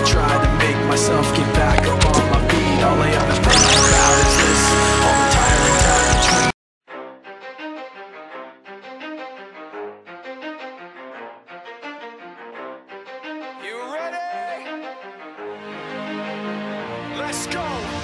try to make myself get back up on my feet. All I ever think about is this, all the tiring time between. You ready? Let's go!